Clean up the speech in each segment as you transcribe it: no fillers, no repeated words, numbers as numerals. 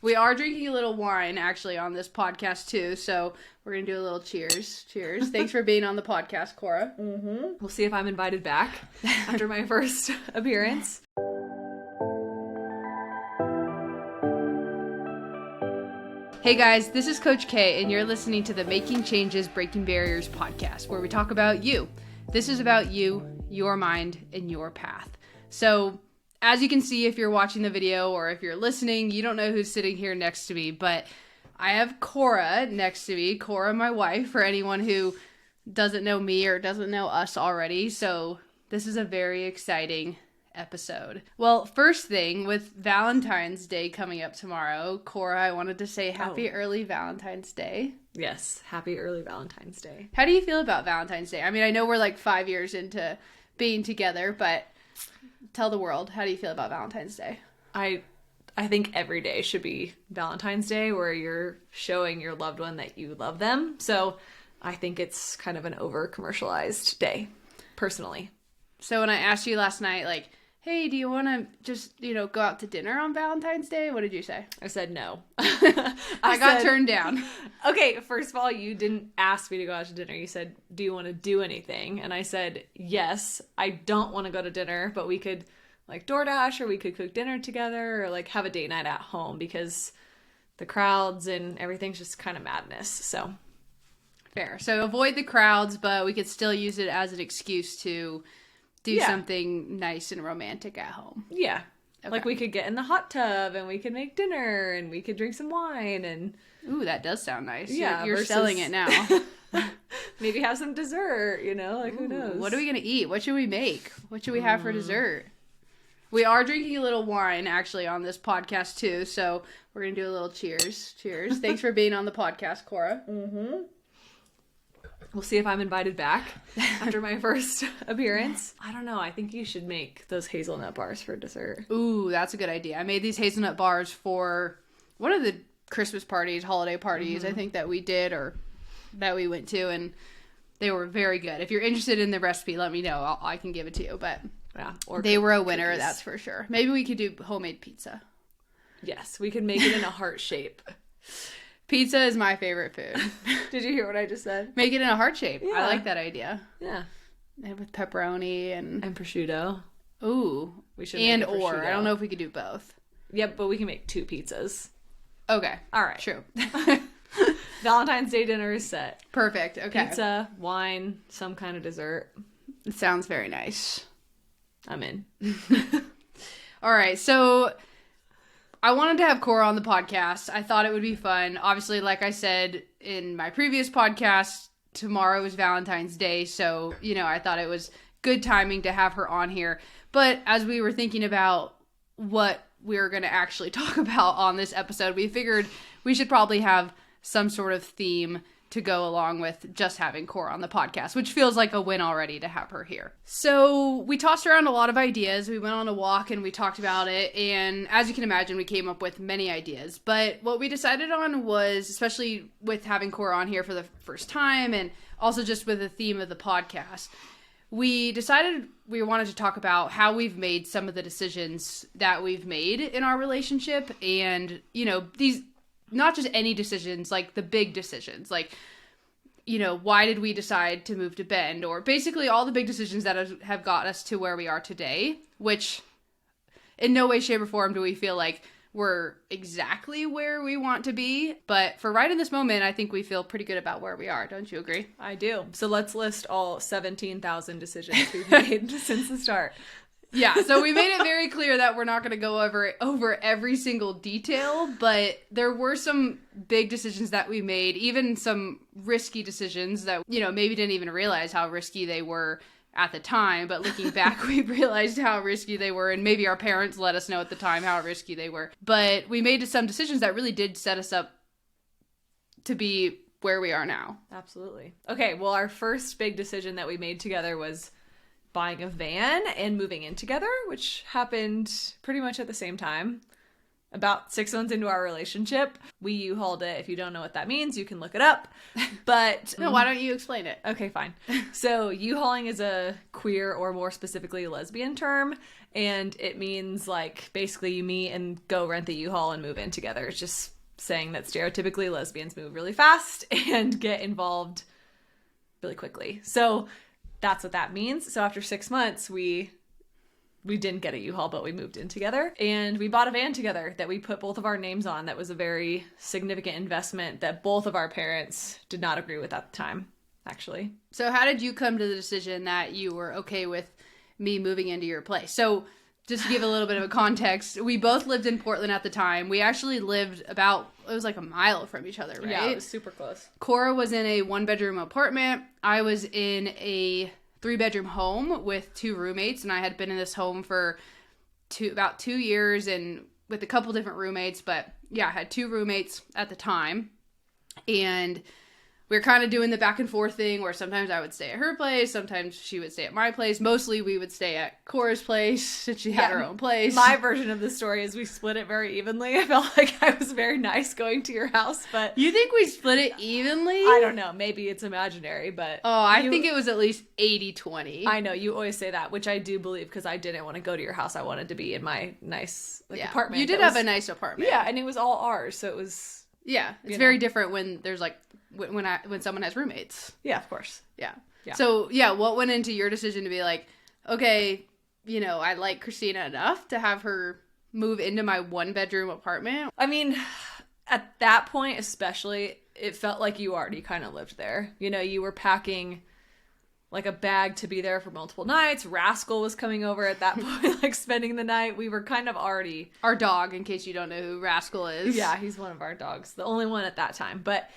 We are drinking a little wine, actually, on this podcast, too. So we're going to do a little cheers. Cheers. Thanks for being on the podcast, Cora. Mm-hmm. We'll see if I'm invited back after my first appearance. Hey guys, this is Coach K, and you're listening to the Making Changes, Breaking Barriers podcast, where we talk about you. This is about you, your mind, and your path. So, as you can see, if you're watching the video or if you're listening, you don't know who's sitting here next to me, but I have Cora next to me. Cora, my wife, for anyone who doesn't know me or doesn't know us already. So, this is a very exciting episode. Well, first thing, with Valentine's Day coming up tomorrow, Cora, I wanted to say happy early Valentine's Day. Yes, happy early Valentine's Day. How do you feel about Valentine's Day? I mean, I know we're like 5 years into being together, but tell the world, how do you feel about Valentine's Day? I think every day should be Valentine's Day, where you're showing your loved one that you love them. So I think it's kind of an over-commercialized day, personally. So when I asked you last night, like, hey, do you want to just, go out to dinner on Valentine's Day? What did you say? I said no. I got turned down. Okay, first of all, you didn't ask me to go out to dinner. You said, do you want to do anything? And I said, yes, I don't want to go to dinner, but we could like DoorDash, or we could cook dinner together, or like have a date night at home, because the crowds and everything's just kind of madness. So fair. So avoid the crowds, but we could still use it as an excuse to do something nice and romantic at home. Yeah. Okay. Like we could get in the hot tub and we could make dinner and we could drink some wine and... Ooh, that does sound nice. Yeah. You're selling it now. Maybe have some dessert, like who knows? What are we going to eat? What should we make? What should we have for dessert? We are drinking a little wine, actually, on this podcast, too. So we're going to do a little cheers. Cheers. Thanks for being on the podcast, Cora. Mm-hmm. We'll see if I'm invited back after my first appearance. I don't know. I think you should make those hazelnut bars for dessert. Ooh, that's a good idea. I made these hazelnut bars for one of the Christmas parties, holiday parties, I think that we did or that we went to, and they were very good. If you're interested in the recipe, let me know. I can give it to you, but yeah, they were a winner, that's for sure. Maybe we could do homemade pizza. Yes, we could make it in a heart shape. Pizza is my favorite food. Did you hear what I just said? Make it in a heart shape. Yeah. I like that idea. Yeah. And with pepperoni and prosciutto. Ooh. We should and or. I don't know if we could do both. Yep, but we can make 2 pizzas. Okay. All right. True. Valentine's Day dinner is set. Perfect. Okay. Pizza, wine, some kind of dessert. It sounds very nice. I'm in. All right. So I wanted to have Cora on the podcast. I thought it would be fun. Obviously, like I said in my previous podcast, tomorrow is Valentine's Day. So, I thought it was good timing to have her on here. But as we were thinking about what we were going to actually talk about on this episode, we figured we should probably have some sort of theme to go along with just having Cora on the podcast, which feels like a win already to have her here. So we tossed around a lot of ideas. We went on a walk and we talked about it. And as you can imagine, we came up with many ideas. But what we decided on was, especially with having Cora on here for the first time and also just with the theme of the podcast, we decided we wanted to talk about how we've made some of the decisions that we've made in our relationship. And, these... not just any decisions, like the big decisions, like, why did we decide to move to Bend? Or basically all the big decisions that have got us to where we are today, which in no way, shape, or form do we feel like we're exactly where we want to be. But for right in this moment, I think we feel pretty good about where we are. Don't you agree? I do. So let's list all 17,000 decisions we've made since the start. Yeah, so we made it very clear that we're not going to go over every single detail, but there were some big decisions that we made, even some risky decisions that, maybe didn't even realize how risky they were at the time, but looking back, we realized how risky they were, and maybe our parents let us know at the time how risky they were. But we made some decisions that really did set us up to be where we are now. Absolutely. Okay, well, our first big decision that we made together was buying a van and moving in together, which happened pretty much at the same time. about 6 months into our relationship. We U-hauled it. If you don't know what that means, you can look it up. But No, why don't you explain it? okay, fine. So U-hauling is a queer, or more specifically lesbian term, and it means like basically you meet and go rent the U-haul and move in together. It's just saying that stereotypically lesbians move really fast and get involved really quickly. So that's what that means. So after 6 months, we didn't get a U-Haul, but we moved in together, and we bought a van together that we put both of our names on. That was a very significant investment that both of our parents did not agree with at the time, actually. So how did you come to the decision that you were okay with me moving into your place? So just to give a little bit of a context, we both lived in Portland at the time. We actually lived it was like a mile from each other, right? Yeah, it was super close. Cora was in a 1-bedroom apartment. I was in a 3-bedroom home with 2 roommates, and I had been in this home for about 2 years and with a couple different roommates, but yeah, I had 2 roommates at the time, and we were kind of doing the back and forth thing where sometimes I would stay at her place, sometimes she would stay at my place. Mostly we would stay at Cora's place since she had her own place. My version of the story is we split it very evenly. I felt like I was very nice going to your house, but... You think we split it evenly? I don't know. Maybe it's imaginary, but... Oh, I think it was at least 80-20. I know. You always say that, which I do believe, because I didn't want to go to your house. I wanted to be in my nice apartment. You did have a nice apartment. Yeah, and it was all ours, so it was... Yeah, it's very different when there's like... When someone has roommates. Yeah, of course. Yeah. So, yeah, what went into your decision to be like, okay, I like Christina enough to have her move into my 1-bedroom apartment? I mean, at that point especially, it felt like you already kind of lived there. You were packing like a bag to be there for multiple nights. Rascal was coming over at that point, like spending the night. We were kind of already... Our dog, in case you don't know who Rascal is. Yeah, he's one of our dogs. The only one at that time. But...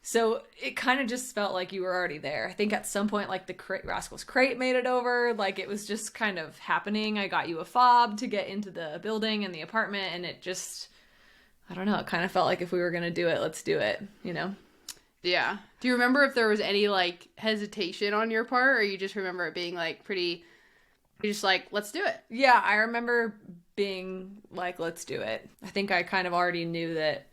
So it kind of just felt like you were already there. I think at some point, like the Rascal's crate made it over. Like it was just kind of happening. I got you a fob to get into the building and the apartment, and it just, I don't know. It kind of felt like if we were going to do it, let's do it, Yeah. Do you remember if there was any like hesitation on your part, or you just remember it being like pretty, you're just like, let's do it? Yeah, I remember being like, let's do it. I think I kind of already knew that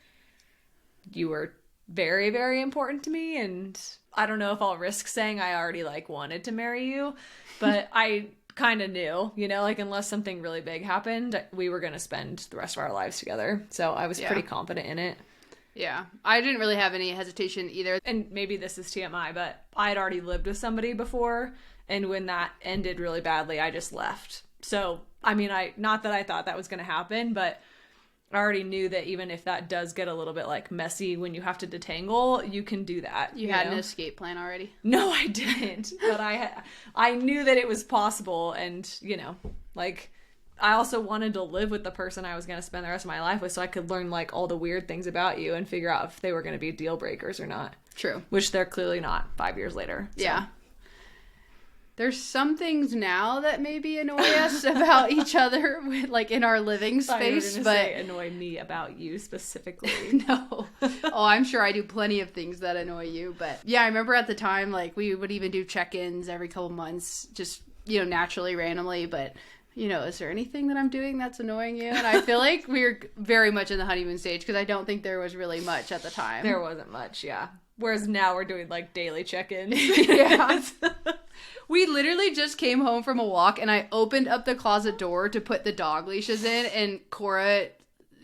you were very, very important to me, and I don't know if I'll risk saying I already like wanted to marry you, but I kind of knew, like unless something really big happened, we were going to spend the rest of our lives together. So I was pretty confident in it. Yeah. I didn't really have any hesitation either. And maybe this is TMI, but I had already lived with somebody before, and when that ended really badly, I just left. So, I mean, not that I thought that was going to happen, but I already knew that even if that does get a little bit like messy when you have to detangle, you can do that. You had an escape plan already? No, I didn't. But I knew that it was possible, and like I also wanted to live with the person I was going to spend the rest of my life with, so I could learn like all the weird things about you and figure out if they were going to be deal breakers or not. True. Which they're clearly not 5 years later. So. Yeah. There's some things now that maybe annoy us about each other, like in our living space, but say annoy me about you specifically. No. Oh, I'm sure I do plenty of things that annoy you, but yeah, I remember at the time, like we would even do check-ins every couple months, just naturally, randomly, but is there anything that I'm doing that's annoying you? And I feel like we're very much in the honeymoon stage because I don't think there was really much at the time. There wasn't much, yeah. Whereas now we're doing like daily check-ins. Yeah. We literally just came home from a walk, and I opened up the closet door to put the dog leashes in, and Cora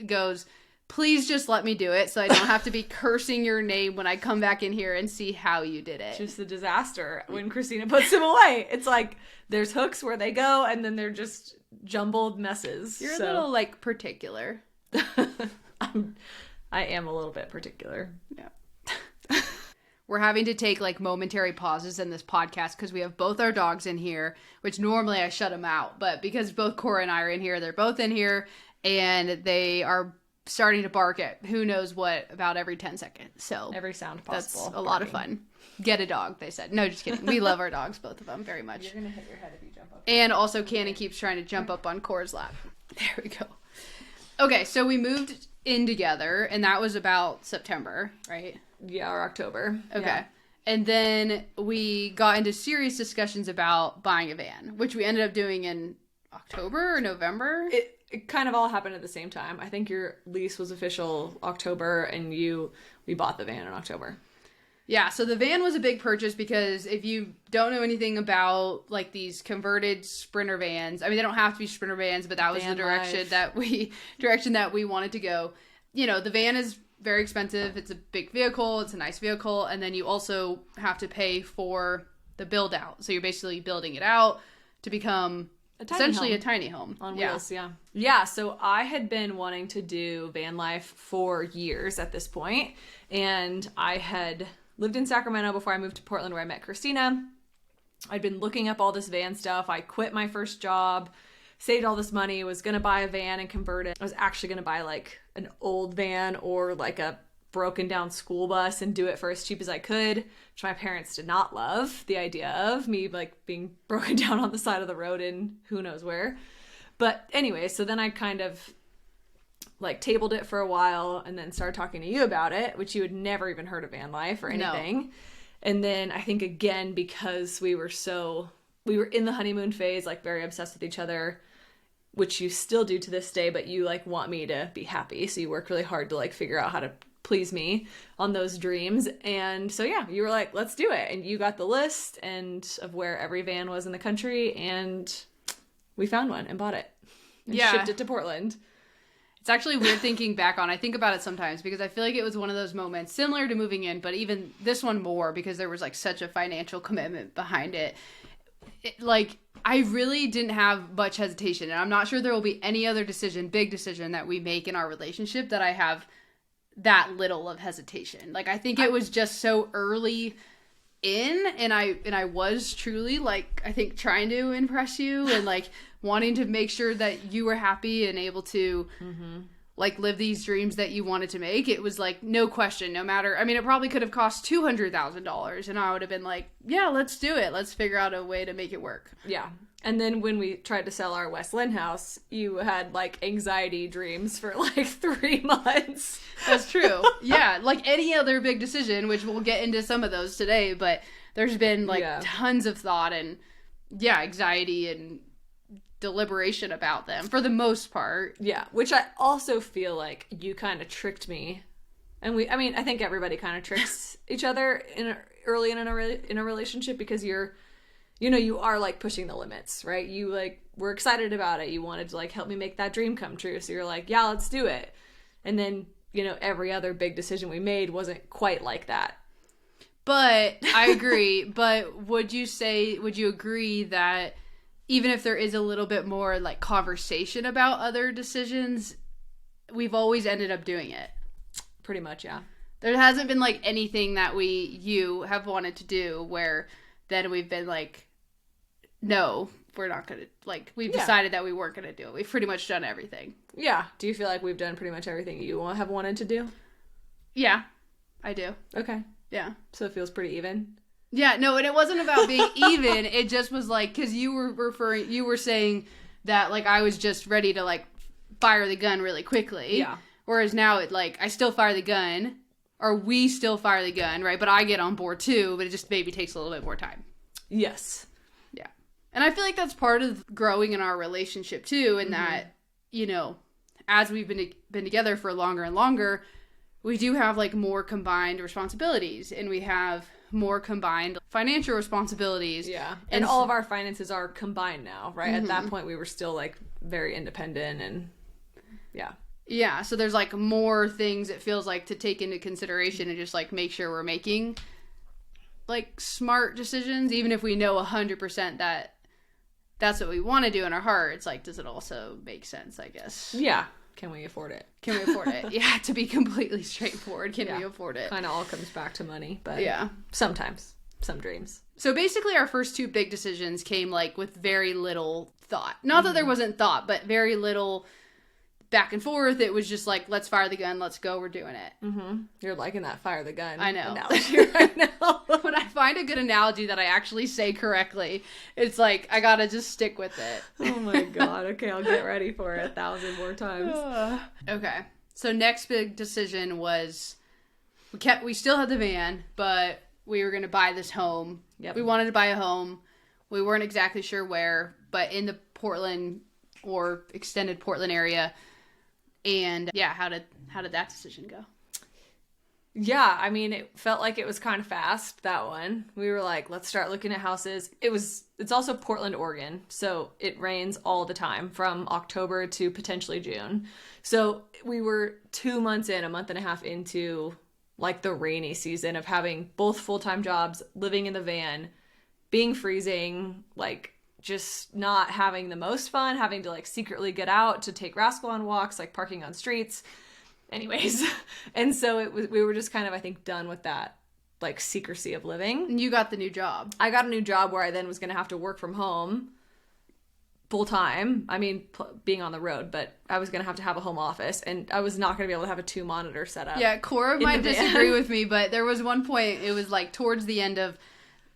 goes, please just let me do it so I don't have to be cursing your name when I come back in here and see how you did it. Just a disaster when Christina puts them away. It's like there's hooks where they go, and then they're just jumbled messes. You're a little, like, particular. I am a little bit particular. Yeah. We're having to take like momentary pauses in this podcast because we have both our dogs in here, which normally I shut them out. But because both Cora and I are in here, they're both in here, and they are starting to bark at who knows what about every 10 seconds. So every sound possible. That's a lot of fun. Get a dog, they said. No, just kidding. We love our dogs, both of them, very much. You're going to hit your head if you jump up. And also Cannon keeps trying to jump up on Cora's lap. There we go. Okay, so we moved in together, and that was about September, right? Yeah, or October. Okay. Yeah. And then we got into serious discussions about buying a van, which we ended up doing in October or November. It kind of all happened at the same time. I think your lease was official October, and we bought the van in October. Yeah, so the van was a big purchase because if you don't know anything about like these converted Sprinter vans, I mean they don't have to be Sprinter vans, but that was the direction that we wanted to go. You know, the van is very expensive. It's a big vehicle. It's a nice vehicle, and then you also have to pay for the build out. So you're basically building it out to become essentially a tiny home on wheels. Yeah. So I had been wanting to do van life for years at this point, and I had lived in Sacramento before I moved to Portland, where I met Christina. I'd been looking up all this van stuff. I quit my first job, saved all this money, was going to buy a van and convert it. I was actually going to buy like an old van or like a broken down school bus and do it for as cheap as I could, which my parents did not love the idea of me like being broken down on the side of the road in who knows where. But anyway, so then I kind of like tabled it for a while and then started talking to you about it, which you had never even heard of van life or anything. No. And then I think again, because we were in the honeymoon phase, like very obsessed with each other, which you still do to this day, but you like want me to be happy. So you work really hard to like figure out how to please me on those dreams. And so, yeah, you were like, let's do it. And you got the list and of where every van was in the country. And we found one and bought it and shipped it to Portland. It's actually weird thinking back on. I think about it sometimes because I feel like it was one of those moments similar to moving in, but even this one more because there was like such a financial commitment behind it. Like I really didn't have much hesitation, and I'm not sure there will be any other big decision that we make in our relationship that I have that little of hesitation. Like I think it was just so early in, and I was truly like I think trying to impress you and like wanting to make sure that you were happy and able to like live these dreams that you wanted to make. It was like no question, no matter. I mean, it probably could have cost $200,000, and I would have been like, yeah, let's do it. Let's figure out a way to make it work. Yeah. And then when we tried to sell our West Lynn house, you had like anxiety dreams for like 3 months. That's true. Yeah. Like any other big decision, which we'll get into some of those today, but there's been like tons of thought and anxiety and deliberation about them for the most part. Yeah. Which I also feel like you kind of tricked me. And I think everybody kind of tricks each other early in a relationship because you are like pushing the limits, right? You like were excited about it. You wanted to like help me make that dream come true. So you're like, yeah, let's do it. And then, every other big decision we made wasn't quite like that. But I agree. But would you agree that even if there is a little bit more like conversation about other decisions, we've always ended up doing it? Pretty much, yeah. There hasn't been like anything that you have wanted to do where then we've been like, no, we're not going to, like, we've decided that we weren't going to do it. We've pretty much done everything. Yeah. Do you feel like we've done pretty much everything you have wanted to do? Yeah, I do. Okay. Yeah. So it feels pretty even? Yeah, no, and it wasn't about being even. It just was like, because you were saying that, like, I was just ready to, like, fire the gun really quickly. Yeah. Whereas now, I still fire the gun, or we still fire the gun, right? But I get on board too, but it just maybe takes a little bit more time. Yes. Yeah. And I feel like that's part of growing in our relationship too, in that, as we've been together for longer and longer, we do have, like, more combined responsibilities, and we have more combined financial responsibilities. Yeah. And all of our finances are combined now, right? At that point, we were still, like, very independent and, yeah. Yeah, so there's, like, more things it feels like to take into consideration and just, like, make sure we're making, like, smart decisions, even if we know 100% that that's what we want to do in our heart. It's like, does it also make sense, I guess? Yeah. Can we afford it? Can we afford it? Yeah, to be completely straightforward, can we afford it? Kind of all comes back to money, but yeah, sometimes, some dreams. So basically our first 2 big decisions came, like, with very little thought. Not that there wasn't thought, but very little back and forth. It was just like, let's fire the gun, let's go, we're doing it. Mm-hmm. You're liking that fire the gun analogy right now. When I find a good analogy that I actually say correctly, it's like, I gotta just stick with it. Oh my god. Okay, I'll get ready for it 1,000 more times. Okay. So next big decision was, we still had the van, but we were going to buy this home. Yep. We wanted to buy a home. We weren't exactly sure where, but in the Portland or extended Portland area. And yeah, how did that decision go? Yeah, I mean, it felt like it was kind of fast, that one. We were like, let's start looking at houses. It's also Portland, Oregon, so it rains all the time from October to potentially June. So we were 2 months in, a month and a half into like the rainy season of having both full-time jobs, living in the van, being freezing, like just not having the most fun, having to like secretly get out to take Rascal on walks, like parking on streets. Anyways, and so we were just kind of, I think, done with that, like, secrecy of living. And you got the new job. I got a new job where I then was going to have to work from home full time. I mean, being on the road, but I was going to have a home office, and I was not going to be able to have a 2-monitor setup. Yeah, Cora might disagree with me, but there was one point, it was like towards the end of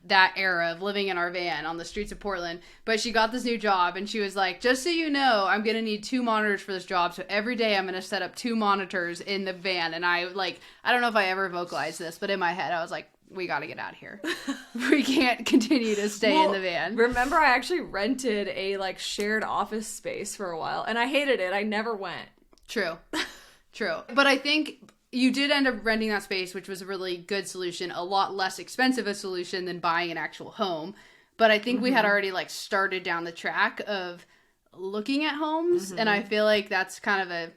that era of living in our van on the streets of Portland, but she got this new job and she was like, just so you know, I'm gonna need 2 monitors for this job, so every day I'm gonna set up 2 monitors in the van. And I don't know if I ever vocalized this, but in my head I was like, we gotta get out of here. We can't continue to stay in the van. Remember, I actually rented a like shared office space for a while and I hated it. I never went. True. But I think you did end up renting that space, which was a really good solution, a lot less expensive a solution than buying an actual home. But I think we had already like started down the track of looking at homes. And I feel like that's kind of a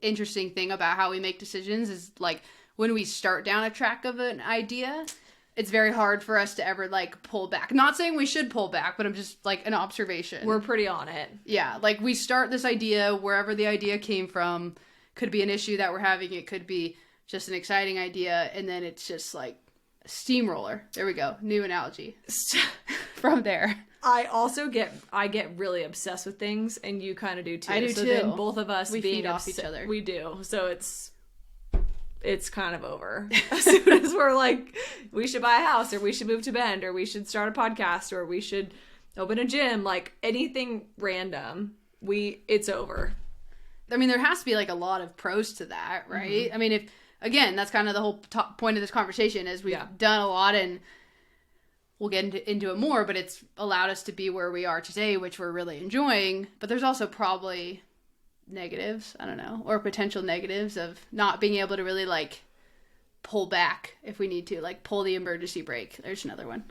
interesting thing about how we make decisions is like when we start down a track of an idea, it's very hard for us to ever like pull back. Not saying we should pull back, but I'm just like an observation. We're pretty on it. Yeah. Like we start this idea wherever the idea came from. Could be an issue that we're having. It could be just an exciting idea. And then it's just like a steamroller. There we go. New analogy. From there. I get really obsessed with things, and you kind of do too. I do so too. Then both of us we being feed off each other. We do. So it's kind of over. As soon as we're like, we should buy a house, or we should move to Bend, or we should start a podcast, or we should open a gym, like anything random, it's over. I mean, there has to be like a lot of pros to that, right? I mean, again, that's kind of the whole point of this conversation is we've done a lot, and we'll get into it more, but it's allowed us to be where we are today, which we're really enjoying. But there's also probably negatives, I don't know, or potential negatives of not being able to really like pull back if we need to, like pull the emergency brake. There's another one.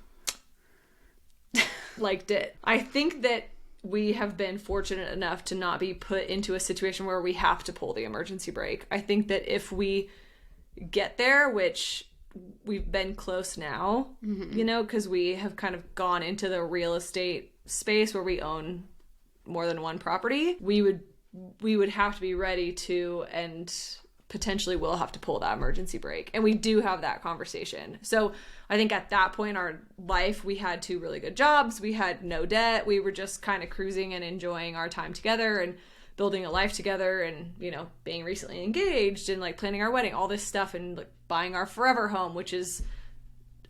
Liked it. I think that we have been fortunate enough to not be put into a situation where we have to pull the emergency brake. I think that if we get there, which we've been close now, you know, because we have kind of gone into the real estate space where we own more than one property, we would have to be ready to, and potentially will have to pull that emergency brake. And we do have that conversation. So I think at that point in our life, we had 2 really good jobs. We had no debt. We were just kind of cruising and enjoying our time together and building a life together, and, you know, being recently engaged and like planning our wedding, all this stuff, and like buying our forever home, which is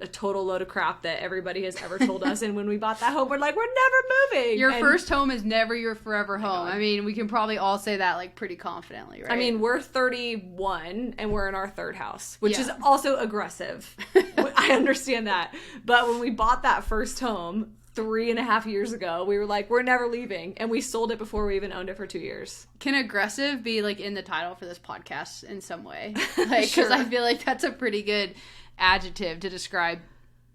a total load of crap that everybody has ever told us. And when we bought that home, we're like, we're never moving. Your first home is never your forever home. I mean, we can probably all say that like pretty confidently, right? I mean, we're 31 and we're in our 3rd house, which is also aggressive. I understand that. But when we bought that first home 3.5 years ago, we were like, we're never leaving. And we sold it before we even owned it for 2 years. Can aggressive be like in the title for this podcast in some way? Like, because I feel like that's a pretty good adjective to describe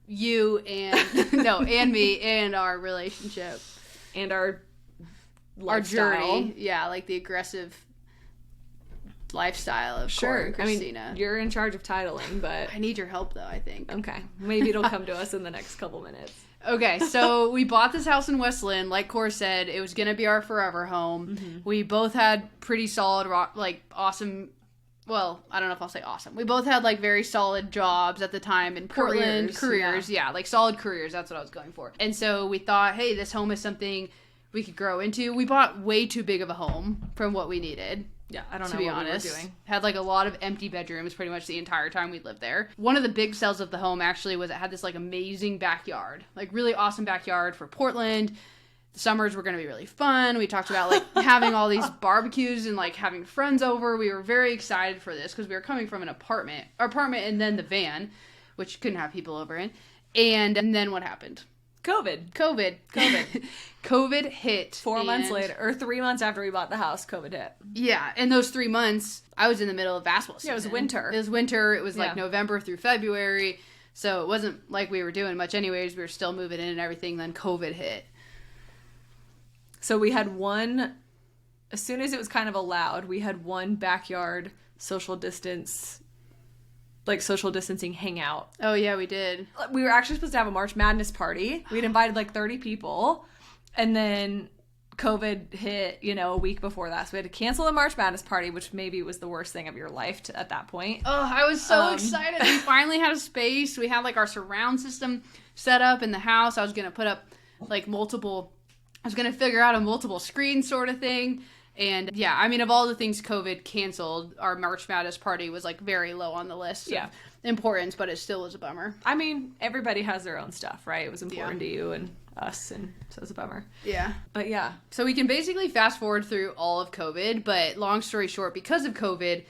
you and and me and our relationship and our lifestyle. Journey. Yeah, like the aggressive lifestyle of Cora and Christina. I mean, you're in charge of titling, but I need your help though, I think. Okay, maybe it'll come to us in the next couple minutes. Okay, so we bought this house in Westland. Like Cora said, it was gonna be our forever home. We both had pretty solid, awesome. Well, I don't know if I'll say awesome. We both had, like, very solid jobs at the time in Portland. Careers, yeah, like, solid careers. That's what I was going for. And so we thought, hey, this home is something we could grow into. We bought way too big of a home from what we needed. Yeah, I don't know to be what honest. we were doing. Had, like, a lot of empty bedrooms pretty much the entire time we lived there. One of the big sells of the home, actually, was it had this, like, amazing backyard. Like, really awesome backyard for Portland. The summers were going to be really fun. We talked about, like, having all these barbecues and, like, having friends over. We were very excited for this because we were coming from an apartment and then the van, which couldn't have people over in. And then what happened? COVID. COVID hit. 4 months later, or 3 months after we bought the house, COVID hit. Yeah, and those 3 months, I was in the middle of basketball season. Yeah, it was winter. It was like November through February, so it wasn't like we were doing much anyways. We were still moving in and everything, then COVID hit. So we had as soon as it was kind of allowed, we had one backyard social distancing hangout. Oh, yeah, we did. We were actually supposed to have a March Madness party. We'd invited like 30 people. And then COVID hit, a week before that. So we had to cancel the March Madness party, which maybe was the worst thing of your life at that point. Oh, I was so excited. We finally had a space. We had like our surround system set up in the house. I was going to put up like I was going to figure out a multiple screen sort of thing. And yeah, I mean, of all the things COVID canceled, our March Madness party was like very low on the list of importance, but it still was a bummer. I mean, everybody has their own stuff, right? It was important to you and us, and so it's a bummer. Yeah. But yeah. So we can basically fast forward through all of COVID, but long story short, because of COVID,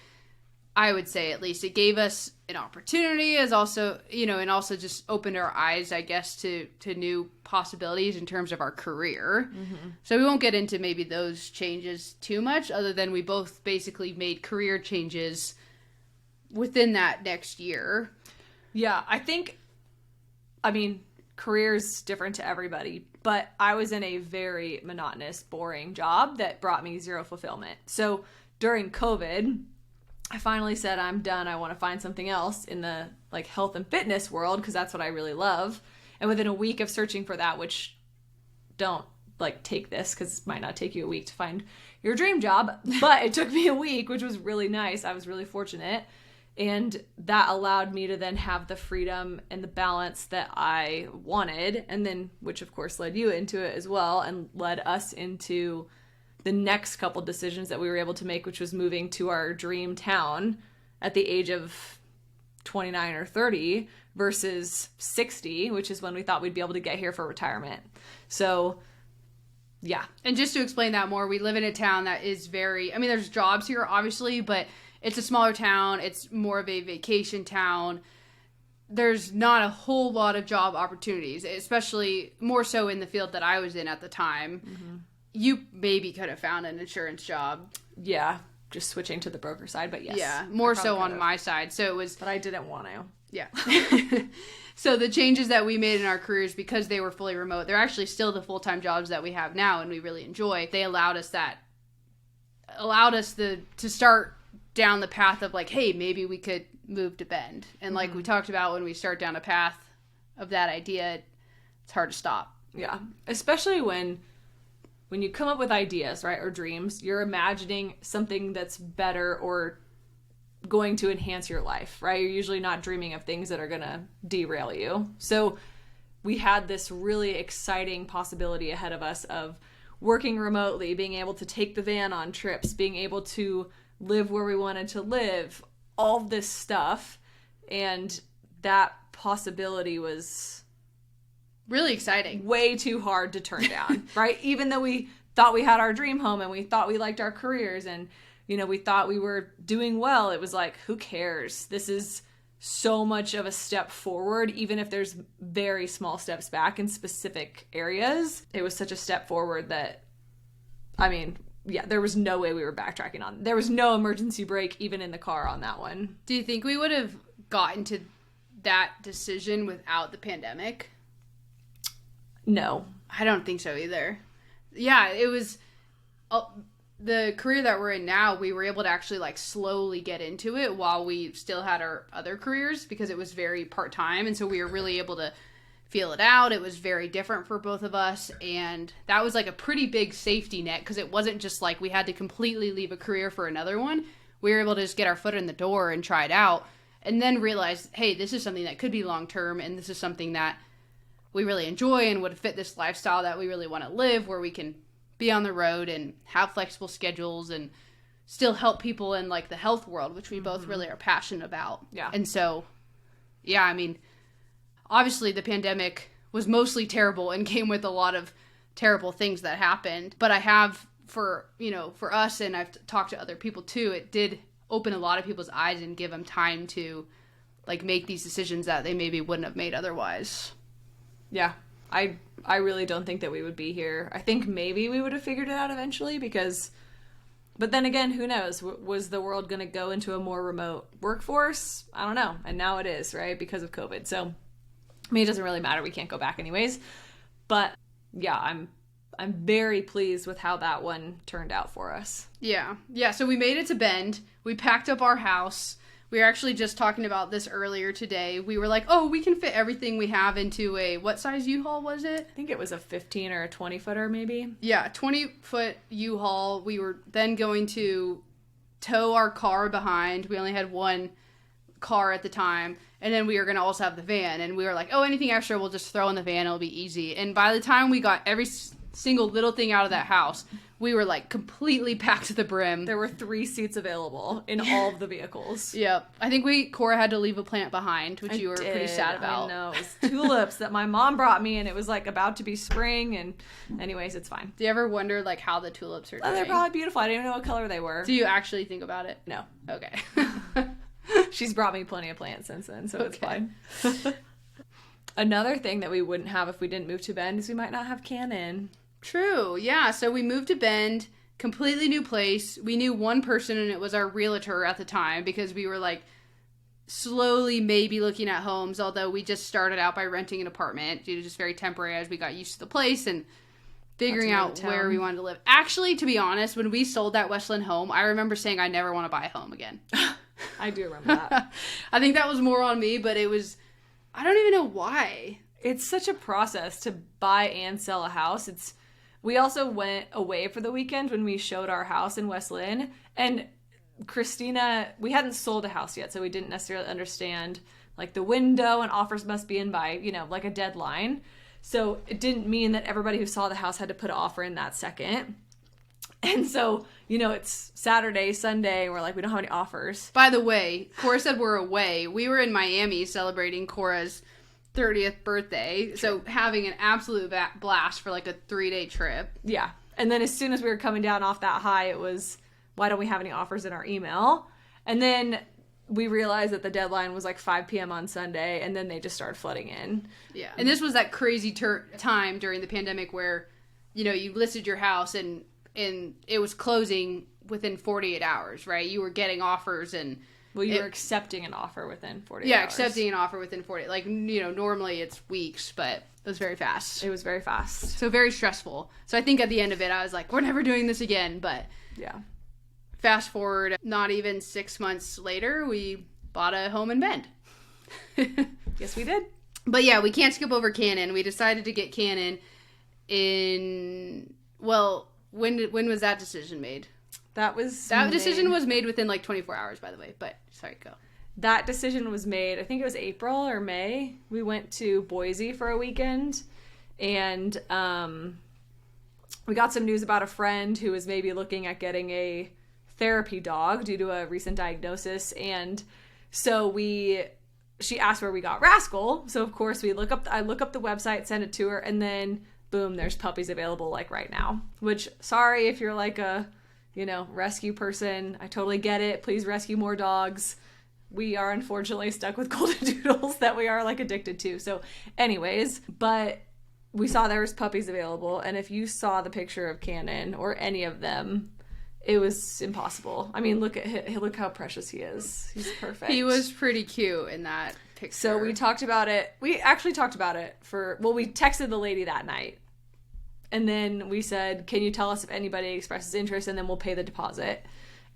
I would say at least it gave us an opportunity as also, and also just opened our eyes, I guess, to new possibilities in terms of our career. Mm-hmm. So we won't get into maybe those changes too much, other than we both basically made career changes within that next year. Yeah, career's different to everybody, but I was in a very monotonous, boring job that brought me zero fulfillment. So during COVID, I finally said, I'm done. I want to find something else in the like health and fitness world, because that's what I really love. And within a week of searching for that, which don't like take this because it might not take you a week to find your dream job, but it took me a week, which was really nice. I was really fortunate. And that allowed me to then have the freedom and the balance that I wanted. And then, which of course led you into it as well, and led us into the next couple decisions that we were able to make, which was moving to our dream town at the age of 29 or 30 versus 60, which is when we thought we'd be able to get here for retirement. So, yeah. And just to explain that more, we live in a town that is there's jobs here, obviously, but it's a smaller town. It's more of a vacation town. There's not a whole lot of job opportunities, especially more so in the field that I was in at the time. Mm-hmm. You maybe could have found an insurance job. Yeah, just switching to the broker side, but yes. Yeah, more so on my side. So it was... But I didn't want to. Yeah. So the changes that we made in our careers, because they were fully remote, they're actually still the full-time jobs that we have now and we really enjoy. They allowed us to start down the path of like, hey, maybe we could move to Bend. And like we talked about, when we start down a path of that idea, it's hard to stop. Yeah, especially when you come up with ideas, right, or dreams, you're imagining something that's better or going to enhance your life, right? You're usually not dreaming of things that are going to derail you. So we had this really exciting possibility ahead of us of working remotely, being able to take the van on trips, being able to live where we wanted to live, all this stuff. And that possibility was really exciting. Way too hard to turn down, right? Even though we thought we had our dream home and we thought we liked our careers and, we thought we were doing well, it was like, who cares? This is so much of a step forward, even if there's very small steps back in specific areas. It was such a step forward that, there was no way we were backtracking on. There was no emergency brake even in the car on that one. Do you think we would have gotten to that decision without the pandemic? No. I don't think so either. Yeah, it was... the career that we're in now, we were able to actually like slowly get into it while we still had our other careers, because it was very part-time, and so we were really able to feel it out. It was very different for both of us, and that was like a pretty big safety net, because it wasn't just like we had to completely leave a career for another one. We were able to just get our foot in the door and try it out, and then realize, hey, this is something that could be long-term, and this is something that we really enjoy and would fit this lifestyle that we really want to live, where we can be on the road and have flexible schedules and still help people in like the health world, which we both really are passionate about. Yeah. And so, yeah, obviously the pandemic was mostly terrible and came with a lot of terrible things that happened. But I have for us, and I've talked to other people too, it did open a lot of people's eyes and give them time to like make these decisions that they maybe wouldn't have made otherwise. Yeah. I really don't think that we would be here. I think maybe we would have figured it out eventually but then again, who knows? Was the world going to go into a more remote workforce? I don't know. And now it is, right? Because of COVID. So, I mean, it doesn't really matter. We can't go back anyways. But yeah, I'm very pleased with how that one turned out for us. Yeah. Yeah. So we made it to Bend. We packed up our house. We were actually just talking about this earlier today. We were like, oh, we can fit everything we have into what size U-Haul was it? I think it was a 15 or a 20 footer maybe. Yeah, 20-foot U-Haul. We were then going to tow our car behind. We only had one car at the time. And then we were going to also have the van. And we were like, oh, anything extra we'll just throw in the van. It'll be easy. And by the time we got every single little thing out of that house, we were like completely packed to the brim. There were 3 seats available in all of the vehicles. Yep. I think Cora had to leave a plant behind, which you were pretty sad about. I know. It was tulips that my mom brought me, and it was like about to be spring. And anyways, it's fine. Do you ever wonder like how the tulips are doing? They're probably beautiful. I didn't even know what color they were. Do you actually think about it? No. Okay. She's brought me plenty of plants since then, so it's fine. Another thing that we wouldn't have if we didn't move to Bend is we might not have Canon. True. Yeah. So we moved to Bend, completely new place. We knew one person, and it was our realtor at the time, because we were like slowly maybe looking at homes, although we just started out by renting an apartment due to just very temporary as we got used to the place and figuring out where we wanted to live. Actually, to be honest, when we sold that Westland home, I remember saying I never want to buy a home again. I do remember that. I think that was more on me, but it was, I don't even know why. It's such a process to buy and sell a house. We also went away for the weekend when we showed our house in West Lynn. And Christina, we hadn't sold a house yet, so we didn't necessarily understand like the window and offers must be in by, like a deadline. So it didn't mean that everybody who saw the house had to put an offer in that second. And so, it's Saturday, Sunday, we're like, we don't have any offers. By the way, Cora said we're away. We were in Miami celebrating Cora's 30th birthday. True. So having an absolute blast for like a 3-day trip. Yeah. And then as soon as we were coming down off that high, it was, why don't we have any offers in our email? And then we realized that the deadline was like 5 p.m. on Sunday, and then they just started flooding in. Yeah. And this was that crazy time during the pandemic where, you listed your house and it was closing within 48 hours, right? You were getting offers and... Well, you were accepting an offer within 48 hours. Yeah, accepting an offer within 40. Like, normally it's weeks, but it was very fast. It was very fast. So very stressful. So I think at the end of it, I was like, we're never doing this again. But yeah. Fast forward, not even 6 months later, we bought a home in Bend. Yes, we did. But yeah, we can't skip over Canon. We decided to get Canon when was that decision made? That decision was made within like 24 hours, by the way. But sorry, go. That decision was made, I think it was April or May. We went to Boise for a weekend, and we got some news about a friend who was maybe looking at getting a therapy dog due to a recent diagnosis. And so she asked where we got Rascal. So of course I look up the website, send it to her, and then boom, there's puppies available like right now. Which, sorry if you're like a rescue person. I totally get it. Please rescue more dogs. We are unfortunately stuck with golden doodles that we are like addicted to. So anyways, but we saw there was puppies available. And if you saw the picture of Cannon or any of them, it was impossible. I mean, look how precious he is. He's perfect. He was pretty cute in that picture. So we talked about it. We actually talked about it we texted the lady that night. And then we said, can you tell us if anybody expresses interest, and then we'll pay the deposit.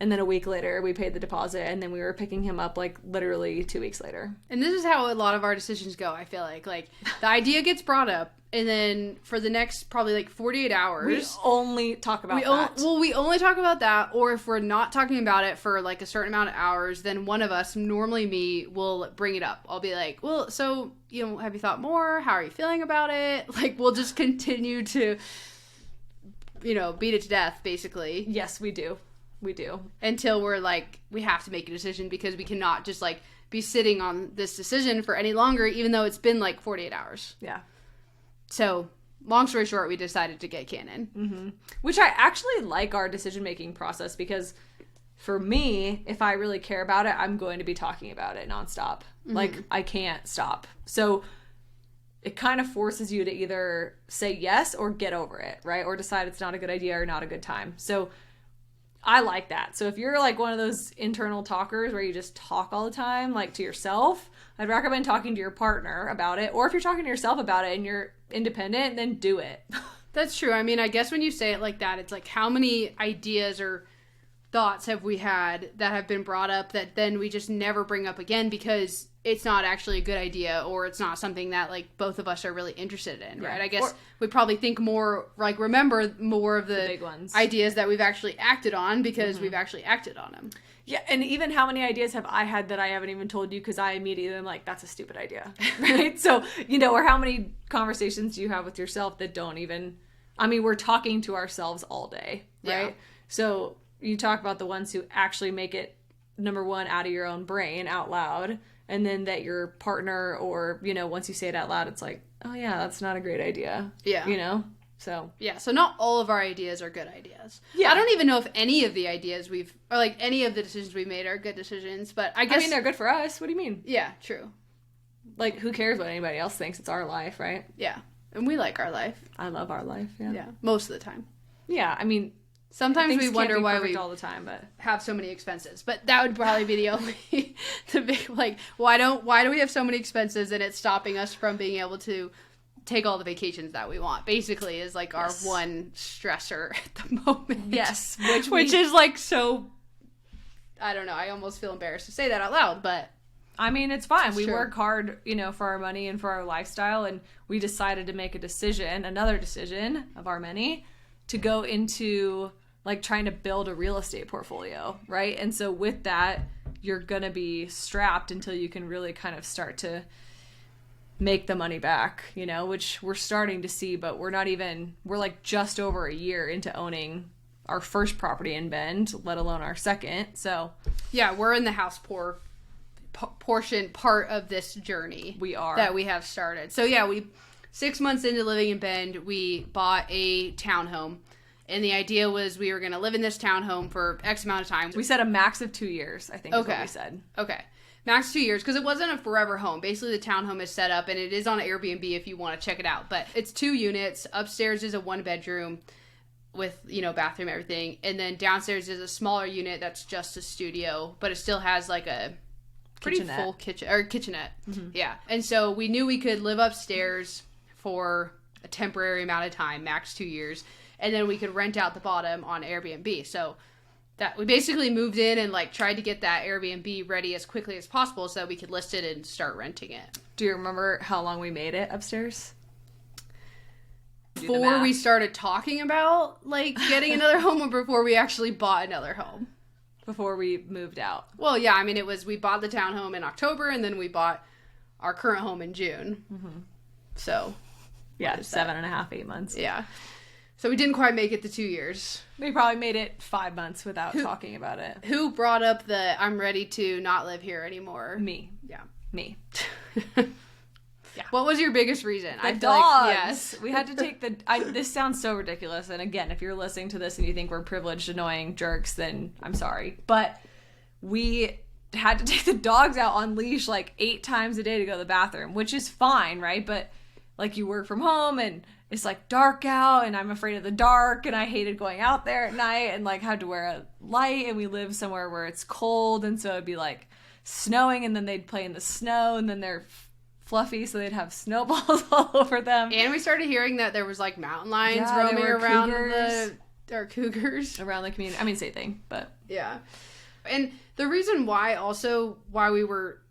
And then a week later, we paid the deposit, and then we were picking him up like literally 2 weeks later. And this is how a lot of our decisions go, I feel like. Like, the idea gets brought up, and then for the next probably like 48 hours... We only talk about that. We only talk about that, or if we're not talking about it for like a certain amount of hours, then one of us, normally me, will bring it up. I'll be like, well, so, have you thought more? How are you feeling about it? Like, we'll just continue to, beat it to death, basically. Yes, we do. We do. Until we're like, we have to make a decision, because we cannot just like be sitting on this decision for any longer, even though it's been like 48 hours. Yeah. So, long story short, we decided to get Canon. Mm-hmm. Which I actually like our decision-making process, because for me, if I really care about it, I'm going to be talking about it nonstop. Mm-hmm. Like, I can't stop. So, it kind of forces you to either say yes or get over it, right? Or decide it's not a good idea or not a good time. So I like that. So if you're like one of those internal talkers where you just talk all the time, like to yourself, I'd recommend talking to your partner about it. Or if you're talking to yourself about it and you're independent, then do it. That's true. I mean, I guess when you say it like that, it's like how many ideas or thoughts have we had that have been brought up that then we just never bring up again because it's not actually a good idea or it's not something that like both of us are really interested in, right? I guess we probably think more, like remember more of the big ones, ideas that we've actually acted on because we've actually acted on them. Yeah, and even how many ideas have I had that I haven't even told you because I immediately am like, that's a stupid idea, right? So, or how many conversations do you have with yourself that don't even, I mean, we're talking to ourselves all day, right? Yeah. So you talk about the ones who actually make it, number one, out of your own brain, out loud, and then that your partner or, once you say it out loud, it's like, oh yeah, that's not a great idea. Yeah. So. Yeah, so not all of our ideas are good ideas. Yeah. I don't even know if any of the ideas or like any of the decisions we made are good decisions, but I guess. I mean, they're good for us. What do you mean? Yeah, true. Like, who cares what anybody else thinks? It's our life, right? Yeah. And we like our life. I love our life, yeah. Yeah, most of the time. Yeah, I mean, sometimes we wonder why we all the time, but have so many expenses. But that would probably be the big like why do we have so many expenses and it's stopping us from being able to take all the vacations that we want? Basically, is like our one stressor at the moment. Yes, which is like so. I don't know. I almost feel embarrassed to say that out loud, but I mean, it's fine. We true. Work hard, for our money and for our lifestyle, and we decided to make another decision of our many, to go into like trying to build a real estate portfolio, right? And so with that, you're going to be strapped until you can really kind of start to make the money back, which we're starting to see, but we're like just over a year into owning our first property in Bend, let alone our second. So yeah, we're in the house part of this journey. We are. That we have started. So yeah, 6 months into living in Bend, we bought a townhome. And the idea was we were going to live in this townhome for X amount of time. We said a max of 2 years, I think is what we said. Okay. Max 2 years, because it wasn't a forever home. Basically, the townhome is set up, and it is on Airbnb if you want to check it out. But it's 2 units. Upstairs is a 1-bedroom with, bathroom, everything. And then downstairs is a smaller unit that's just a studio, but it still has like a pretty full kitchenette. Mm-hmm. Yeah. And so we knew we could live upstairs for a temporary amount of time, max 2 years. And then we could rent out the bottom on Airbnb. So that we basically moved in and like tried to get that Airbnb ready as quickly as possible so that we could list it and start renting it. Do you remember how long we made it upstairs? Before we started talking about like getting another home, or before we actually bought another home? Before we moved out. Well, yeah, I mean, we bought the townhome in October and then we bought our current home in June. Mm-hmm. So yeah, 7.5, 8 months. Yeah. So we didn't quite make it the 2 years. We probably made it 5 months without talking about it. Who brought up the I'm ready to not live here anymore? Me. Yeah. Me. Yeah. What was your biggest reason? The dogs. Yes. We had to take this sounds so ridiculous. And again, if you're listening to this and you think we're privileged, annoying jerks, then I'm sorry. But we had to take the dogs out on leash like 8 times a day to go to the bathroom, which is fine, right? But like you work from home and it's like dark out and I'm afraid of the dark and I hated going out there at night and like had to wear a light, and we live somewhere where it's cold, and so it'd be like snowing and then they'd play in the snow and then they're fluffy so they'd have snowballs all over them. And we started hearing that there was like mountain lions roaming around cougars around the community. I mean, same thing, but yeah. And the reason why we were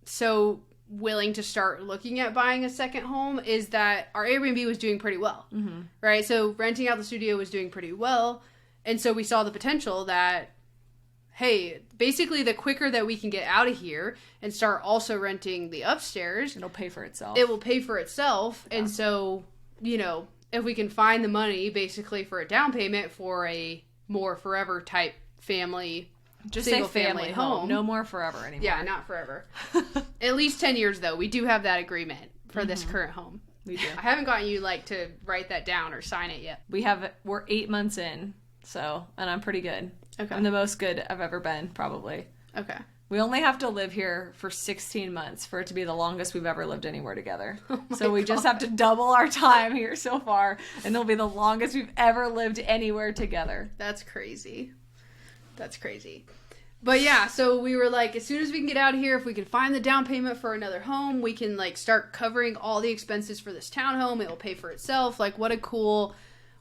so willing to start looking at buying a second home is that our Airbnb was doing pretty well, right? So renting out the studio was doing pretty well, and so we saw the potential that, hey, basically the quicker that we can get out of here and start also renting the upstairs, it'll pay for itself. It will pay for itself, yeah. And so, if we can find the money basically for a down payment for a more forever type family, just single family home. No more forever anymore. Yeah, not forever. At least 10 years, though. We do have that agreement for this current home. We do. I haven't gotten you, to write that down or sign it yet. We're 8 months in, and I'm pretty good. Okay. I'm the most good I've ever been, probably. Okay. We only have to live here for 16 months for it to be the longest we've ever lived anywhere together. So we just have to double our time here so far, and it'll be the longest we've ever lived anywhere together. That's crazy. That's crazy. But yeah, so we were like, as soon as we can get out of here, if we can find the down payment for another home, we can like start covering all the expenses for this townhome. It will pay for itself. Like, what a cool...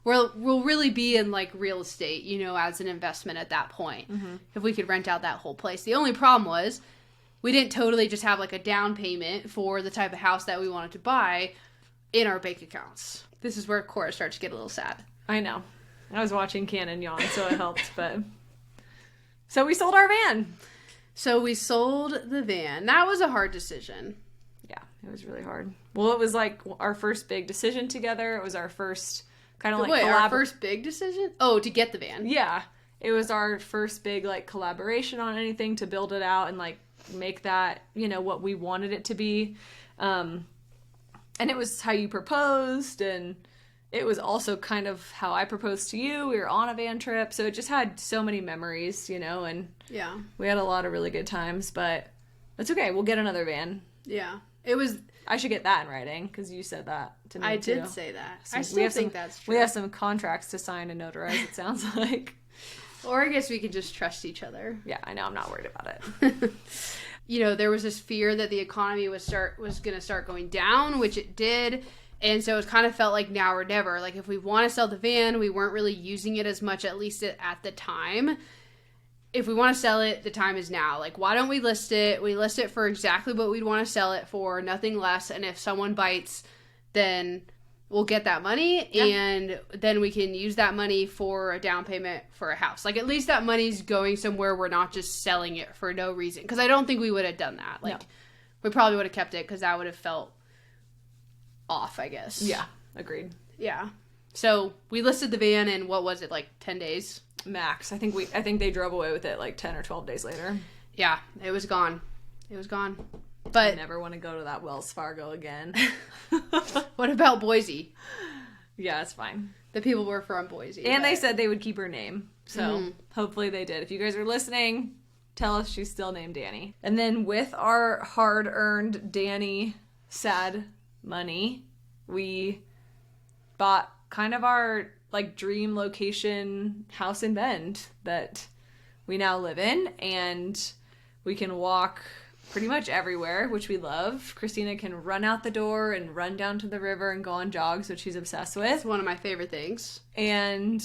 We'll really be in like real estate, you know, as an investment at that point. If we could rent out that whole place. The only problem was we didn't totally just have like a down payment for the type of house that we wanted to buy in our bank accounts. This is where Cora starts to get a little sad. I know. I was watching Cannon yawn, so it helped. But so we sold our van. So we sold the van. That was a hard decision. Yeah, it was really hard. Well, it was like our first big decision together. It was our first kind of like our first big decision? Oh, to get the van. Yeah. It was our first big like collaboration on anything to build it out and like make that, you know, what we wanted it to be. And it was how you proposed, and it was also kind of how I proposed to you. We were on a van trip, so it just had so many memories, you know, and yeah, we had a lot of really good times, but it's okay. We'll get another van. Yeah. It was... I should get that in writing, because you said that to me, I too. did say that. So I still think that's true. We have some contracts to sign and notarize, it sounds like. Or I guess we could just trust each other. Yeah, I know. I'm not worried about it. You know, there was this fear that the economy was going to start going down, which it did. And so it kind of felt like now or never. Like, if we want to sell the van, we weren't really using it as much, at least at the time. If we want to sell it, the time is now. Like, why don't we list it? We list it for exactly what we'd want to sell it for, nothing less. And if someone bites, then we'll get that money. Yeah. And then we can use that money for a down payment for a house. Like, at least that money's going somewhere. We're not just selling it for no reason. Because I don't think we would have done that. Like, we probably would have kept it because that would have felt off, I guess. Yeah, agreed. Yeah. So we listed the van in, what was it, like 10 days? Max. I think they drove away with it like 10 or 12 days later. Yeah, it was gone. It was gone. But I never want to go to that Wells Fargo again. What about Boise? Yeah, it's fine. The people were from Boise. And they said they would keep her name. So hopefully they did. If you guys are listening, tell us she's still named Danny. And then with our hard-earned Danny sad money, we bought kind of our like dream location house in Bend that we now live in, and we can walk pretty much everywhere, which we love. Christina can run out the door and run down to the river and go on jogs, which she's obsessed with. It's one of my favorite things. And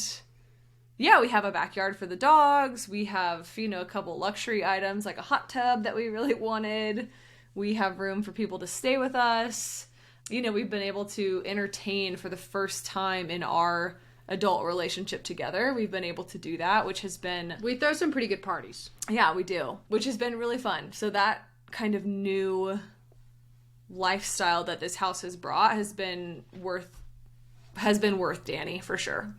yeah, we have a backyard for the dogs. We have, you know, a couple luxury items like a hot tub that we really wanted. We have room for people to stay with us. You know, we've been able to entertain for the first time in our adult relationship together. We've been able to do that, which has been... We throw some pretty good parties. Yeah, we do, which has been really fun. So that kind of new lifestyle that this house has brought has been worth Danny, for sure,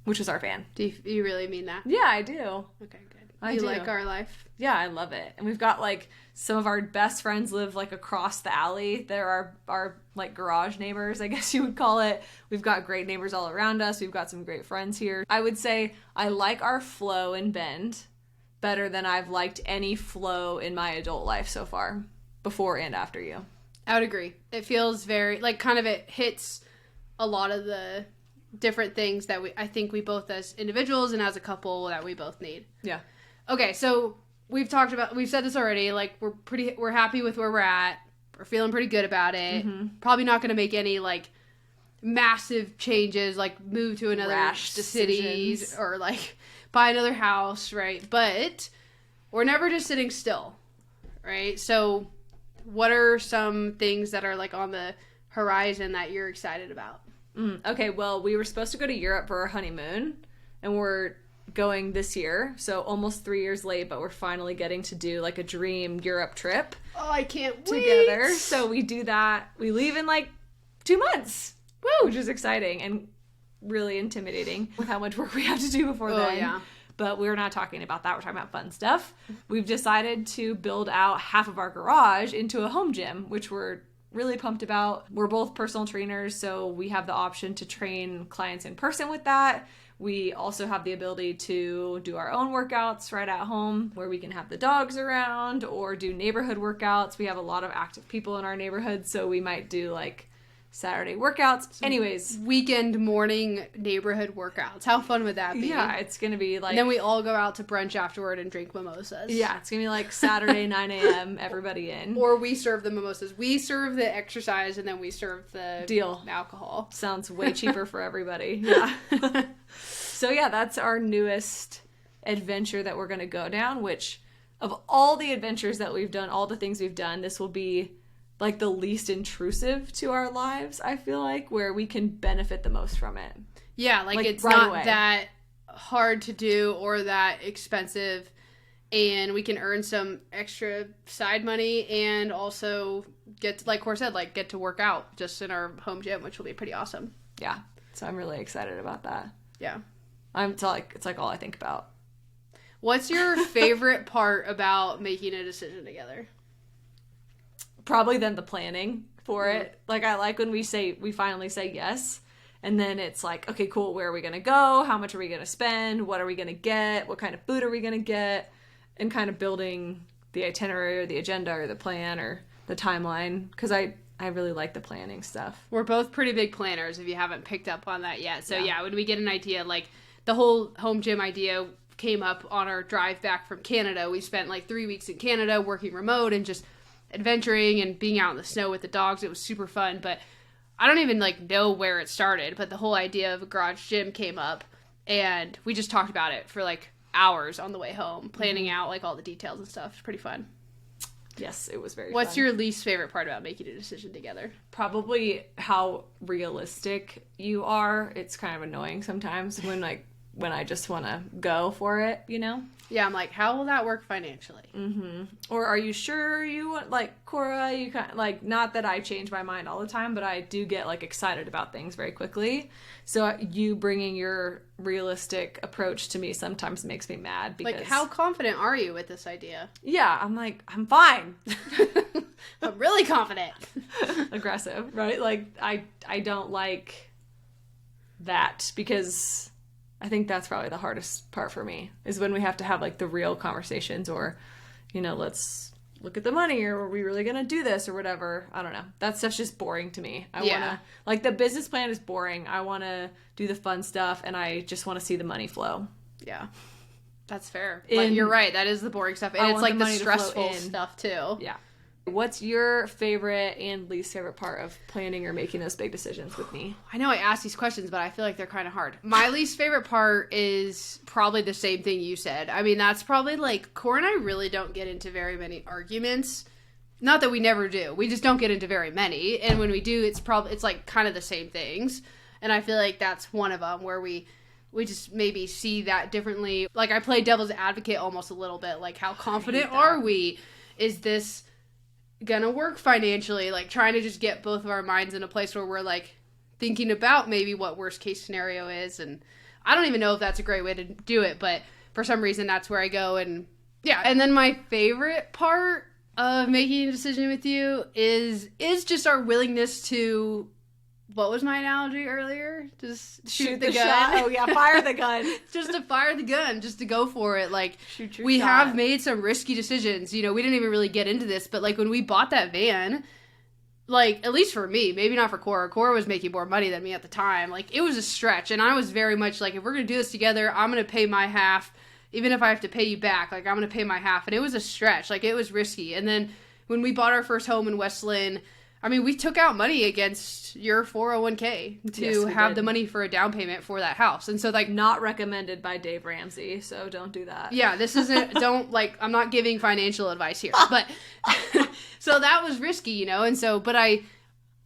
which is our van. Do you really mean that? Yeah, I do. Okay, good. I do. do. Like our life? Yeah, I love it. And we've got like some of our best friends live like across the alley. They're our like garage neighbors, I guess you would call it. We've got great neighbors all around us. We've got some great friends here. I would say I like our flow in Bend better than I've liked any flow in my adult life so far, before and after you. I would agree. It feels very like kind of it hits a lot of the different things that I think we both as individuals and as a couple that we both need. Yeah. Okay, so we've said this already, like we're happy with where we're at. We're feeling pretty good about it. Mm-hmm. Probably not going to make any like massive changes, like move to another city or like buy another house, right? But we're never just sitting still, right? So what are some things that are like on the horizon that you're excited about? Okay, well, we were supposed to go to Europe for our honeymoon, and we're going this year, so almost 3 years late, but we're finally getting to do like a dream Europe trip. Oh, I can't wait! Together. So we do that. We leave in like 2 months. Woo! Which is exciting and really intimidating with how much work we have to do before then. Yeah. But we're not talking about that. We're talking about fun stuff. We've decided to build out half of our garage into a home gym, which we're really pumped about. We're both personal trainers, so we have the option to train clients in person with that. We also have the ability to do our own workouts right at home where we can have the dogs around or do neighborhood workouts. We have a lot of active people in our neighborhood, so we might do like Saturday workouts. Anyways. Weekend morning neighborhood workouts. How fun would that be? Yeah, it's going to be like... And then we all go out to brunch afterward and drink mimosas. Yeah, it's going to be like Saturday, 9 a.m., everybody in. Or we serve the mimosas. We serve the exercise and then we serve the deal alcohol. Sounds way cheaper for everybody. Yeah. So yeah, that's our newest adventure that we're going to go down, which of all the adventures that we've done, all the things we've done, this will be like the least intrusive to our lives, I feel like, where we can benefit the most from it. Yeah, like it's right not away. That hard to do or that expensive, and we can earn some extra side money and also get to, like Cora said, like get to work out just in our home gym, which will be pretty awesome. Yeah, so I'm really excited about that. Yeah. It's like all I think about. What's your favorite part about making a decision together? Probably then the planning for it. Like, I like when we finally say yes, and then it's like, okay, cool, where are we going to go? How much are we going to spend? What are we going to get? What kind of food are we going to get? And kind of building the itinerary or the agenda or the plan or the timeline, because I really like the planning stuff. We're both pretty big planners if you haven't picked up on that yet. So yeah, when we get an idea, like the whole home gym idea came up on our drive back from Canada. We spent like 3 weeks in Canada working remote and just adventuring and being out in the snow with the dogs. It was super fun, but I don't even like know where it started, but the whole idea of a garage gym came up and we just talked about it for like hours on the way home, planning out like all the details and stuff. It's pretty fun. Yes, it was very fun. What's your least favorite part about making a decision together? Probably how realistic you are. It's kind of annoying sometimes when I just want to go for it, you know? Yeah, I'm like, how will that work financially? Mm-hmm. Or are you sure you want, like, Cora, you kind of, like, not that I change my mind all the time, but I do get, like, excited about things very quickly. So you bringing your realistic approach to me sometimes makes me mad because... Like, how confident are you with this idea? Yeah, I'm like, I'm fine. I'm really confident. Aggressive, right? Like, I don't like that because... I think that's probably the hardest part for me is when we have to have like the real conversations or, you know, let's look at the money or are we really going to do this or whatever. I don't know. That stuff's just boring to me. I want to, like the business plan is boring. I want to do the fun stuff and I just want to see the money flow. Yeah. That's fair. You're right. That is the boring stuff. And it's like the stressful stuff too. Yeah. What's your favorite and least favorite part of planning or making those big decisions with me? I know I asked these questions, but I feel like they're kind of hard. My least favorite part is probably the same thing you said. I mean, that's probably like, Cora and I really don't get into very many arguments. Not that we never do. We just don't get into very many. And when we do, it's like kind of the same things. And I feel like that's one of them where we just maybe see that differently. Like I play devil's advocate almost a little bit. Like how confident are we? Is this gonna work financially? Like trying to just get both of our minds in a place where we're like thinking about maybe what worst case scenario is. And I don't even know if that's a great way to do it, but for some reason that's where I go. And yeah. And then my favorite part of making a decision with you is just our willingness to, what was my analogy earlier? Just shoot the gun. Shot. Oh yeah, fire the gun. Just to fire the gun, just to go for it. Like we have made some risky decisions. You know, we didn't even really get into this, but like when we bought that van, like at least for me, maybe not for Cora. Cora was making more money than me at the time. Like it was a stretch, and I was very much like, if we're gonna do this together, I'm gonna pay my half, even if I have to pay you back. Like I'm gonna pay my half, and it was a stretch. Like it was risky. And then when we bought our first home in West Lynn, I mean, we took out money against your 401k to have the money for a down payment for that house. And so, like, not recommended by Dave Ramsey, so don't do that. Yeah, this isn't, I'm not giving financial advice here. But, so that was risky, you know, and so, then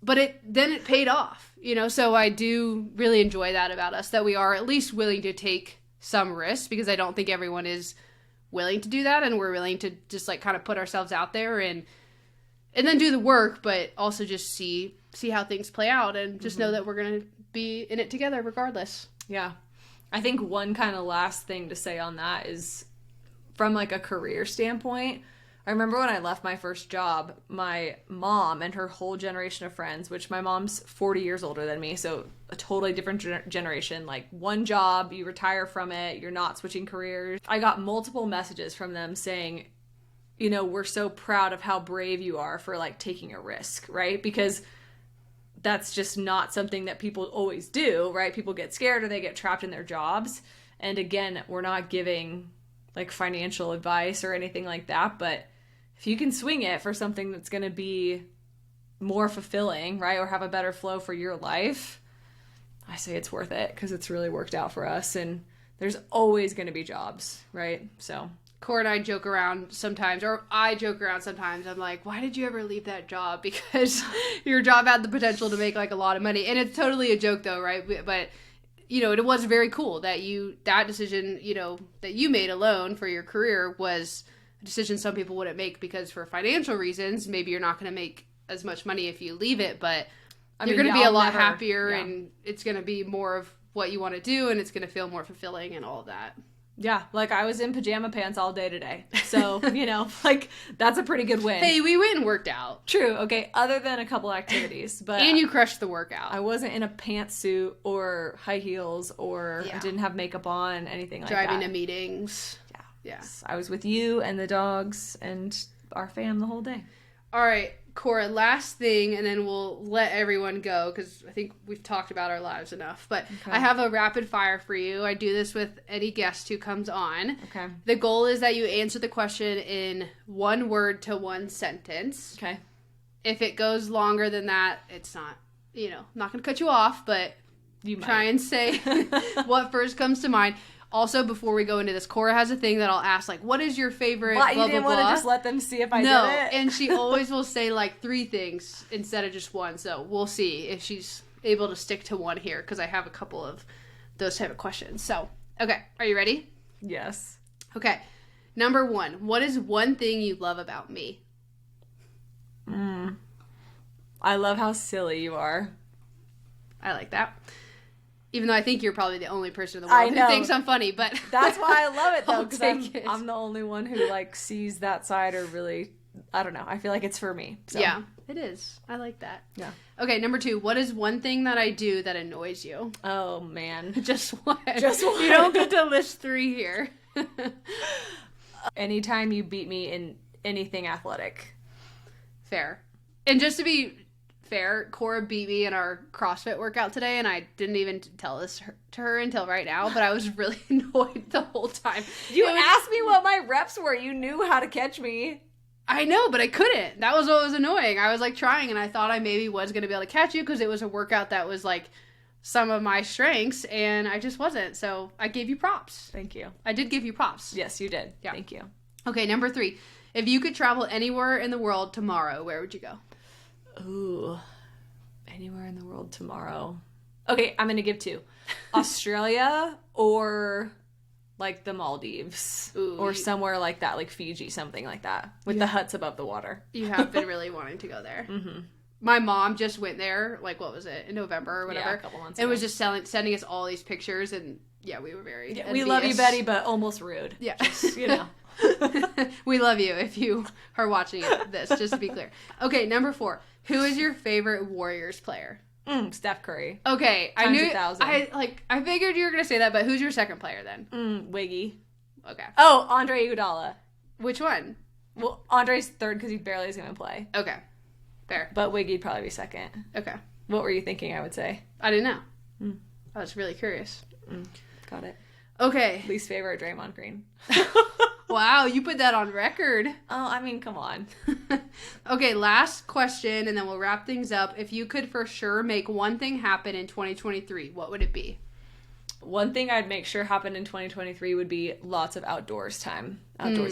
it paid off, you know, so I do really enjoy that about us, that we are at least willing to take some risks, because I don't think everyone is willing to do that, and we're willing to just, like, kind of put ourselves out there and then do the work, but also just see how things play out and just know that we're going to be in it together regardless. Yeah. I think one kind of last thing to say on that is from like a career standpoint, I remember when I left my first job, my mom and her whole generation of friends, which my mom's 40 years older than me, so a totally different generation, like one job, you retire from it, you're not switching careers. I got multiple messages from them saying, you know, we're so proud of how brave you are for like taking a risk, right? Because that's just not something that people always do, right? People get scared or they get trapped in their jobs. And again, we're not giving like financial advice or anything like that, but if you can swing it for something that's going to be more fulfilling, right, or have a better flow for your life, I say it's worth it because it's really worked out for us. And there's always going to be jobs, right? So Cora and I joke around sometimes, or I joke around sometimes. I'm like, why did you ever leave that job? Because your job had the potential to make like a lot of money. And it's totally a joke though, right? But you know, it was very cool that that decision, you know, that you made alone for your career was a decision some people wouldn't make because for financial reasons, maybe you're not going to make as much money if you leave it, but you're going to be a lot happier and it's going to be more of what you want to do and it's going to feel more fulfilling and all of that. Yeah, like I was in pajama pants all day today. So, you know, like that's a pretty good win. Hey, we went and worked out. True. Okay, other than a couple activities, but and you crushed the workout. I wasn't in a pantsuit or high heels or I didn't have makeup on, anything like that. Driving to meetings. Yeah. Yes. I was with you and the dogs and our fam the whole day. All right, Cora, last thing, and then we'll let everyone go because I think we've talked about our lives enough. But okay. I have a rapid fire for you. I do this with any guest who comes on. Okay. The goal is that you answer the question in one word to one sentence. Okay. If it goes longer than that, it's not, you know, not going to cut you off, but you try and say what first comes to mind. Also, before we go into this, Cora has a thing that I'll ask, like, what is your favorite blah, you didn't want to just let them see if I did it? No, and she always will say, like, 3 things instead of just one. So we'll see if she's able to stick to one here, because I have a couple of those type of questions. So, okay, are you ready? Yes. Okay, number 1. What is one thing you love about me? I love how silly you are. I like that. Even though I think you're probably the only person in the world who thinks I'm funny, but that's why I love it though, because I'm the only one who like sees that side or really, I don't know. I feel like it's for me. So. Yeah, it is. I like that. Yeah. Okay, number 2. What is one thing that I do that annoys you? Oh man, just one. Just one. You don't get to list 3 here. Anytime you beat me in anything athletic. Fair. And just to be fair, Cora beat me in our CrossFit workout today, and I didn't even tell this to her until right now, but I was really annoyed the whole time. You asked me what my reps were. You knew how to catch me. I know, but I couldn't. That was what was annoying. I was like trying, and I thought I maybe was going to be able to catch you because it was a workout that was like some of my strengths, and I just wasn't. So I gave you props. Thank you. I did give you props. Yes, you did. Yeah. Thank you. Okay, number 3. If you could travel anywhere in the world tomorrow, where would you go? Ooh, anywhere in the world tomorrow. Okay, I'm gonna give 2. Australia or like the Maldives. Ooh, or somewhere like that, like Fiji, something like that, with the huts above the water. You have been really wanting to go there. Mm-hmm. My mom just went there, like, what was it, in November or whatever? Yeah, a couple months ago. And was just sending us all these pictures, and yeah, we were very envious. We love you, Betty, but almost rude. Yeah. Just, you know. We love you if you are watching this, just to be clear. Okay, number 4. Who is your favorite Warriors player? Steph Curry. Okay, Times I knew 1,000. I figured you were gonna say that, but who's your second player then? Wiggy. Okay. Oh, Andre Iguodala. Which one? Well, Andre's third because he barely is gonna play. Okay, fair. But Wiggy'd probably be second. Okay. What were you thinking? I would say. I didn't know. I was really curious. Got it. Okay. Least favorite Draymond Green. Wow, you put that on record. Oh, I mean, come on. Okay, last question, and then we'll wrap things up. If you could for sure make one thing happen in 2023, what would it be? One thing I'd make sure happened in 2023 would be lots of outdoorsy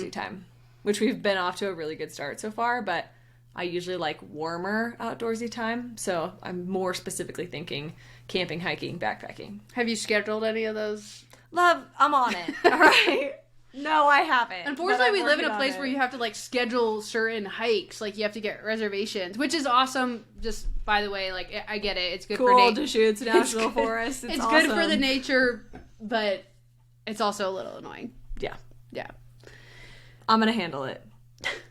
time, which we've been off to a really good start so far, but I usually like warmer outdoorsy time, so I'm more specifically thinking camping, hiking, backpacking. Have you scheduled any of those? Love, I'm on it. All right. No, I haven't. Unfortunately, we live in a place where you have to, like, schedule certain hikes. Like, you have to get reservations, which is awesome. Just, by the way, like, I get it. It's good for nature. Deschutes National Forest. It's awesome. Good for the nature, but it's also a little annoying. Yeah. Yeah. I'm going to handle it.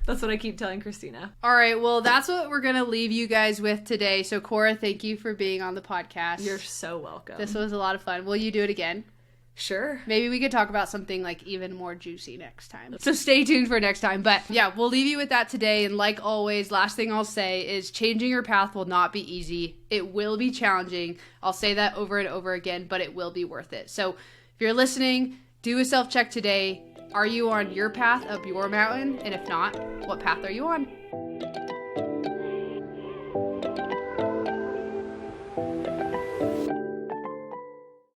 That's what I keep telling Christina. All right, well, that's what we're going to leave you guys with today. So, Cora, thank you for being on the podcast. You're so welcome. This was a lot of fun. Will you do it again? Sure. Maybe we could talk about something like even more juicy next time. So stay tuned for next time. But yeah, we'll leave you with that today. And like always, last thing I'll say is changing your path will not be easy. It will be challenging. I'll say that over and over again, but it will be worth it. So if you're listening, do a self-check today. Are you on your path up your mountain? And if not, what path are you on?